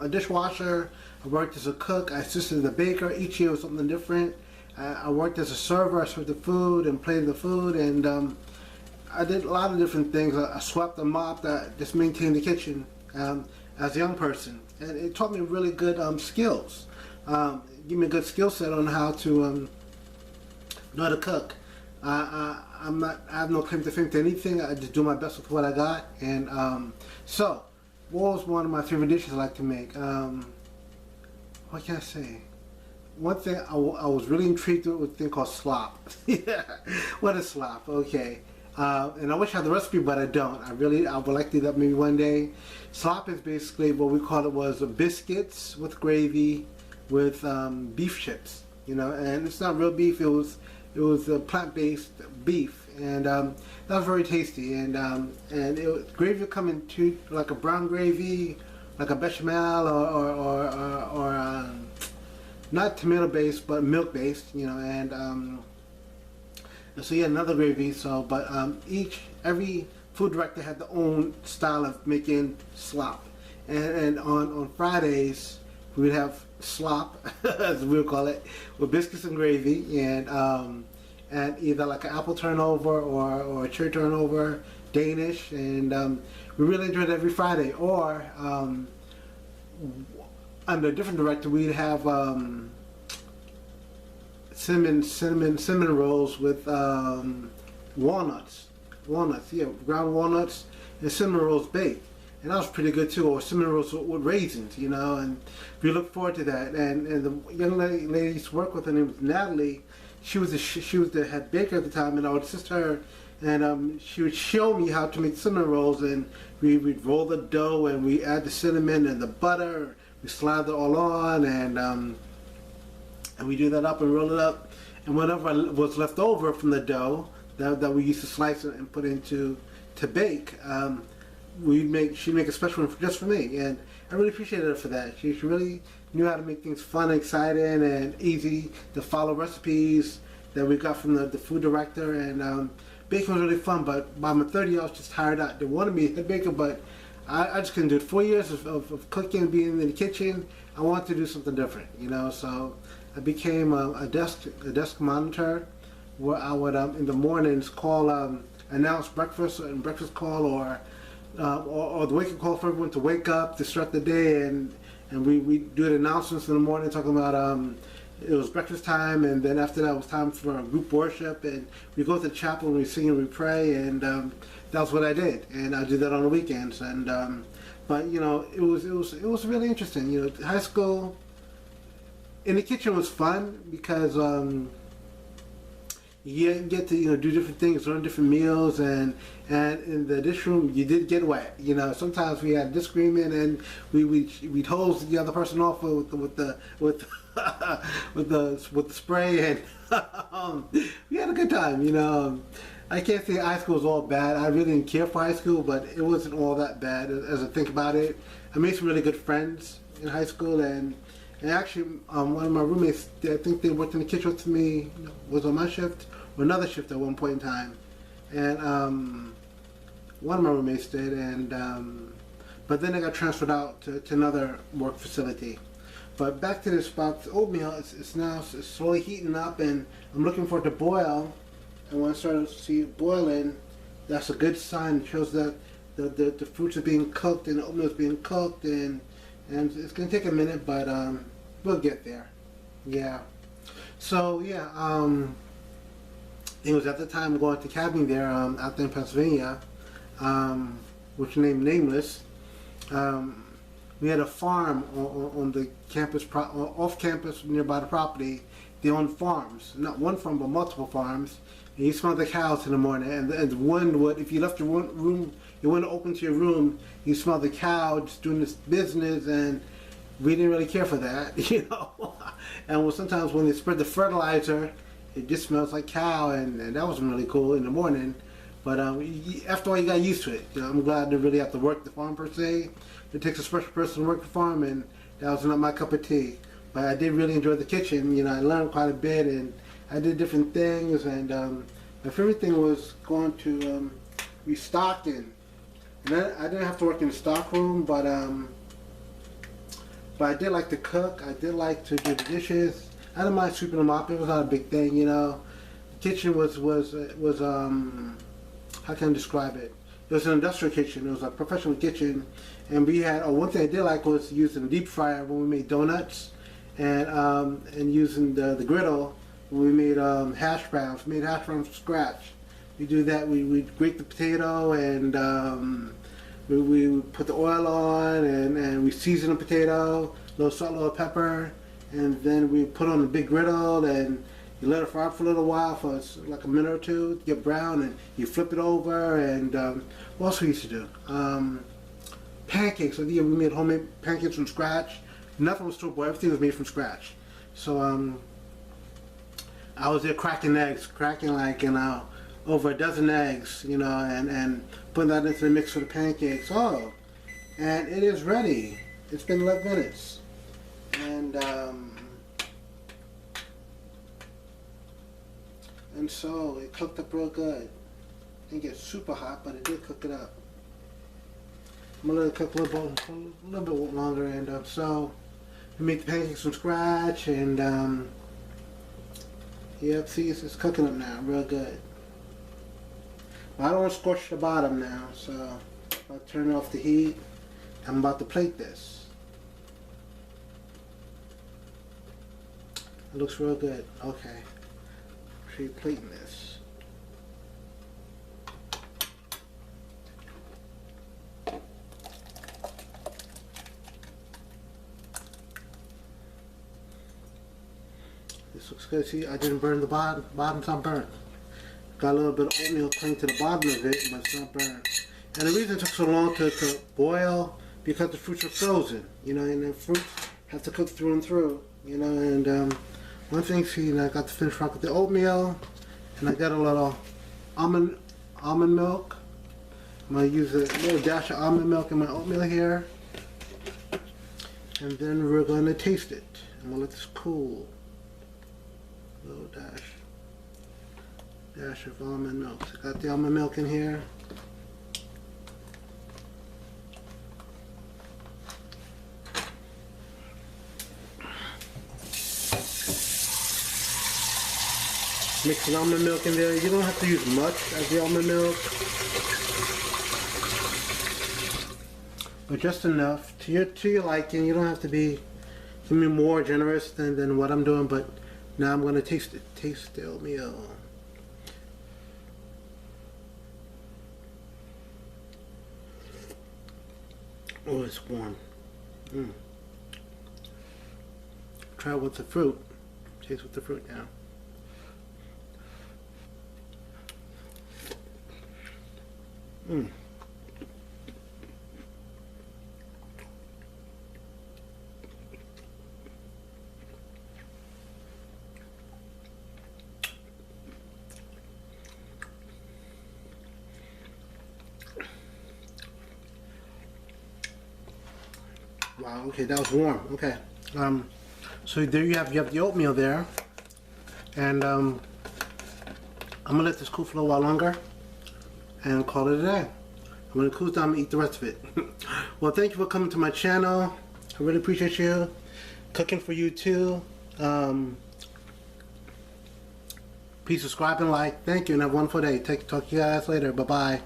a dishwasher. I worked as a cook. I assisted the baker. Each year was something different. I worked as a server. I served the food and plated the food, and I did a lot of different things. I swept and mopped. I just maintained the kitchen as a young person, and it taught me really good skills. Give me a good skill set on how to know how to cook. I have no claim to fame to anything. I just do my best with what I got. And so, what was one of my favorite dishes I like to make? What can I say? One thing I was really intrigued with was a thing called slop. Yeah, what is slop? Okay. And I wish I had the recipe, but I don't. I would like to do that maybe one day. Slop is basically what we called it was biscuits with gravy with beef chips. You know, and it's not real beef. It was plant-based beef, and that was very tasty. And gravy would come in two, like a brown gravy, like a bechamel, or not tomato-based, but milk-based. You know, and so yeah, another gravy. So, but every food director had their own style of making slop, and on Fridays we would have slop, as we would call it, with biscuits and gravy, and either like an apple turnover or a cherry turnover, Danish, and we really enjoyed it every Friday. Or under a different director, we'd have cinnamon rolls with walnuts, yeah, ground walnuts and cinnamon rolls baked. And that was pretty good too, or cinnamon rolls with raisins, you know, and we look forward to that. And the young lady I used to work with, her name was Natalie. She was the head baker at the time, and I would assist her, and she would show me how to make cinnamon rolls, and we'd roll the dough, and we add the cinnamon and the butter, we slide it all on, and we do that up and roll it up, and whatever was left over from the dough that we used to slice it and put into to bake, she'd make a special one just for me, and I really appreciated her for that. She really knew how to make things fun and exciting and easy to follow recipes that we got from the food director, and baking was really fun. But by my 30, I was just tired out. They wanted me a baker, but I just couldn't do it. 4 years of cooking, being in the kitchen, I wanted to do something different, you know. So I became a desk monitor, where I would in the mornings announce breakfast and breakfast call, or the wake up call for everyone to wake up to start the day, and we do the announcements in the morning talking about it was breakfast time, and then after that it was time for a group worship, and we go to the chapel and we sing and we pray, and that's what I did, and I did that on the weekends. And but you know, it was really interesting. You know, high school in the kitchen was fun because you get to do different things, learn different meals, and in the dish room you did get wet. You know, sometimes we had disagreement, and we'd hose the other person off with the spray, and we had a good time. You know, I can't say high school was all bad. I really didn't care for high school, but it wasn't all that bad as I think about it. I made some really good friends in high school, and actually, one of my roommates, I think they worked in the kitchen with me, was on my shift, or another shift at one point in time. And one of my roommates did, and but then I got transferred out to another work facility. But back to this about oatmeal, it's now slowly heating up, and I'm looking for it to boil. And when I start to see it boiling, that's a good sign. It shows that the fruits are being cooked and the oatmeal is being cooked, and it's going to take a minute, but we'll get there. Yeah. So yeah, it was at the time going to cabin there out there in Pennsylvania, which named Nameless. We had a farm on the campus, off campus nearby the property. They owned farms, not one farm but multiple farms. And you smelled the cows in the morning, and the wind would, if you left your room, you went open to your room, you smelled the cow just doing this business, and we didn't really care for that, you know. And sometimes when they spread the fertilizer, it just smells like cow, and that wasn't really cool in the morning. But after all, you got used to it. You know, I'm glad to really have to work the farm per se. It takes a special person to work the farm, and that was not my cup of tea. But I did really enjoy the kitchen. You know, I learned quite a bit, and I did different things. And my favorite thing was going to restocking. And I didn't have to work in the stock room, but But I did like to cook. I did like to do the dishes. I didn't mind sweeping them up. It was not a big thing, you know. The kitchen was how can I describe it? It was an industrial kitchen. It was a professional kitchen, and we had one thing I did like was using the deep fryer when we made donuts, and using the griddle when we made hash browns. We made hash browns from scratch. We do that. We grate the potato and we put the oil on and we season the potato, a little salt, a little pepper, and then we put on the big griddle and you let it fry for a little while for like a minute or two to get brown, and you flip it over. And what else we used to do? Pancakes. So yeah, we made homemade pancakes from scratch. Nothing was store-bought. Everything was made from scratch. So I was there cracking eggs, like over a dozen eggs, you know, and putting that into the mix for the pancakes. Oh, and it is ready. It's been 11 minutes, and so it cooked up real good. Didn't get super hot, but it did cook it up. I'm gonna let it cook a little bit longer, and so we make the pancakes from scratch, and yep, see, it's cooking up now, real good. But I don't want to scorch the bottom now, so I'll turn off the heat. I'm about to plate this. It looks real good. Okay, show you plating this. This looks good. See, I didn't burn the bottom. Bottom's not burnt. Got a little bit of oatmeal cling to the bottom of it, but it's not burnt. And the reason it took so long to boil, because the fruits are frozen, you know, and the fruits have to cook through and through, you know. And one thing, see, I got to finish off with the oatmeal, and I got a little almond milk. I'm going to use a little dash of almond milk in my oatmeal here. And then we're going to taste it. I'm going to let this cool. A little dash of almond milk. So I got the almond milk in here. Mix the almond milk in there. You don't have to use much of the almond milk, but just enough to your liking. You don't have to be more generous than what I'm doing. But now I'm going to taste it. Taste the oatmeal. Oh, it's warm. Try with the fruit. Taste with the fruit now. Wow, okay, that was warm. Okay. So there you have the oatmeal there. And I'm gonna let this cool for a little while longer and call it a day. I'm gonna cool down and eat the rest of it. Well, thank you for coming to my channel. I really appreciate you. Cooking for you too. Please subscribe and like. Thank you and have a wonderful day. Talk to you guys later. Bye-bye.